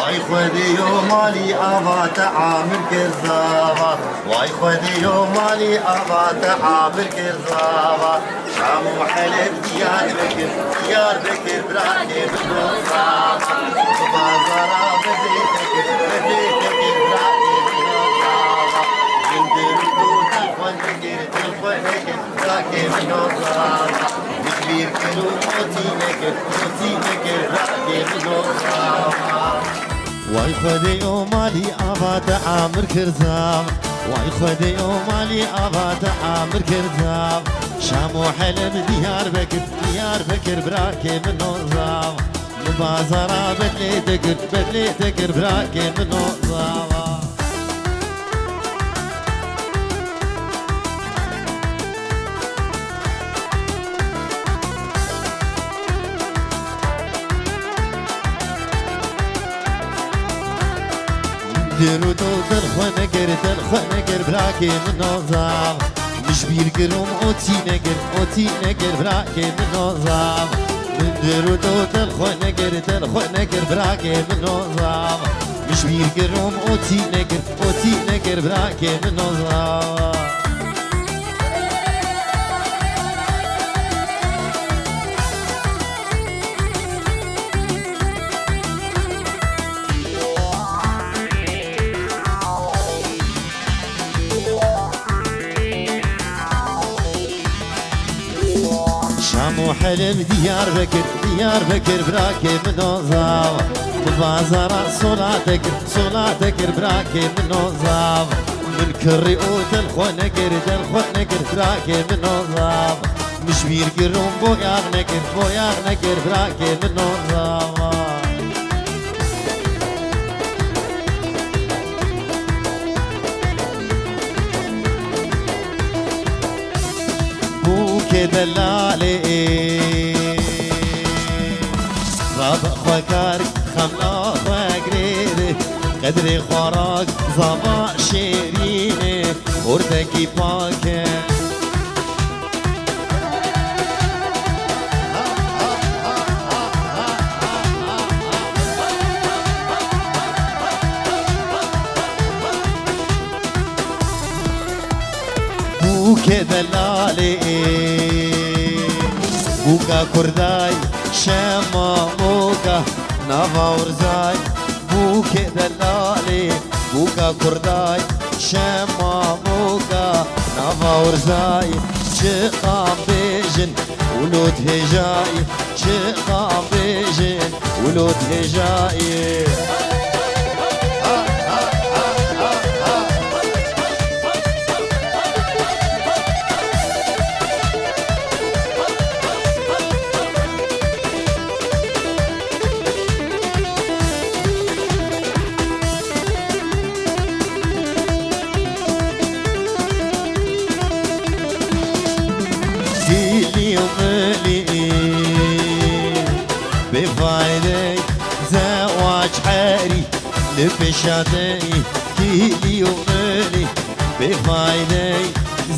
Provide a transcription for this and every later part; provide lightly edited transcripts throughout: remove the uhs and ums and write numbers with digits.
واي خذي مالي أبات عامر كذابة واي خذي مالي أبات عامر كذابة شام وحلب ديار بكر براكي بالنصابة بازارا بديتك براكي بالنصابة يندردو تلخون نكر براكي بالنصابة مكبير كلو موتي نكر براكي بالنصابة واي خدي مالي أبات عامر كرزام واي خدي مالي أبات عامر كرزام شام وحلم ديار بكر براكي من نظام مبازرة بدلي تكر براكي من نظام درو تلخونكر براكي من نظام مش بيرقرم اوتي نقر براكي من نظام من درو تلخونكر براكي من نظام مش بيرقرم اوتي نقر براكي من نظام شام وحلم ديار بكر براكي من نظام ببازارة صلاتك براكي من نظام من كري تلخونكر براكي من نظام مش بيرقرم بوياغ نكر براكي من نظام دلالي رابع خوكارك خملا خوكريدي قدري خوراك زبا شيريني وردكي باكي بوكي دلالي بوكا كرداي شما موكا نافا ورزاي بوكي دلالي بوكا كرداي شما موكا نافا ورزاي شقام بيجن ولود هجاي شقام بيجن ولود هجاي بفايدي زواج حاري لبشاتي كيلي ومالي بفايدي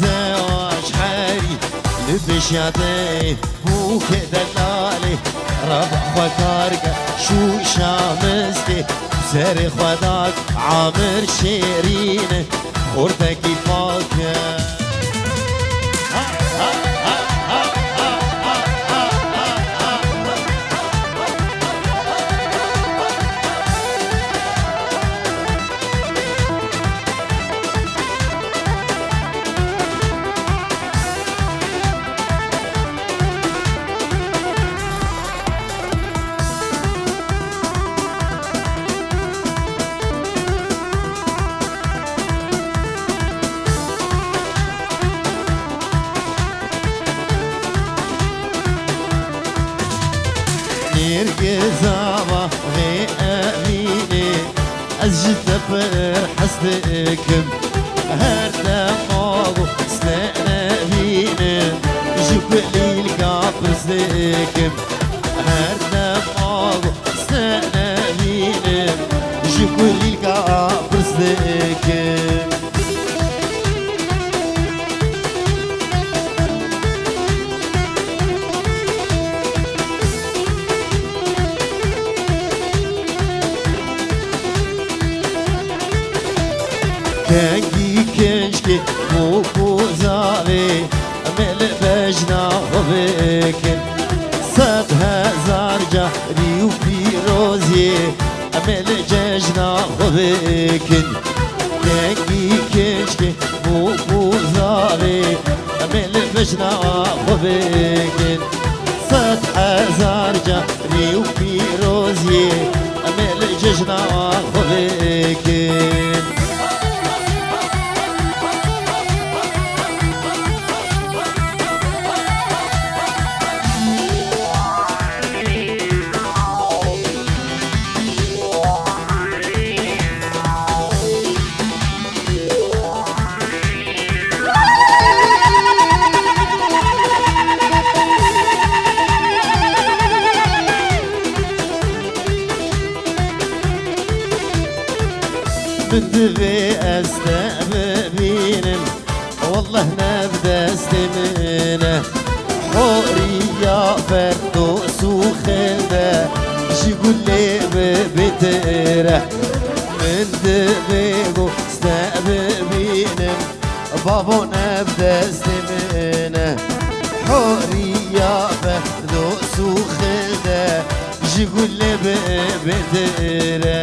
زواج حاري لبشاتي بوك دلالي ربع فكارك شو شامستي بسري خداك عامر شيرين خورتك فاكر زابا غي أميني أزجد بر حسدكم هردا ماغو سلنا بيني جبلي الكابر زدكم هردا ماغو سلنا بيني جبلي الكابر زدكم كشكي بوكو زالي أمل بجنا خبكن صد هزار جهري وفيروزي أمل ججنا خبكن دنگی کشکی بو زالی امل بجنا خبکن صد هزار جهری و پیروزی امل ججنا خبکن من دبي استقبلينم والله نبدا استمنه حورية فردوس وخلده شيقول لي ببتره من دبي استقبلينم بابا نبدا استمنه حورية فردوس وخلده شيقول لي ببتره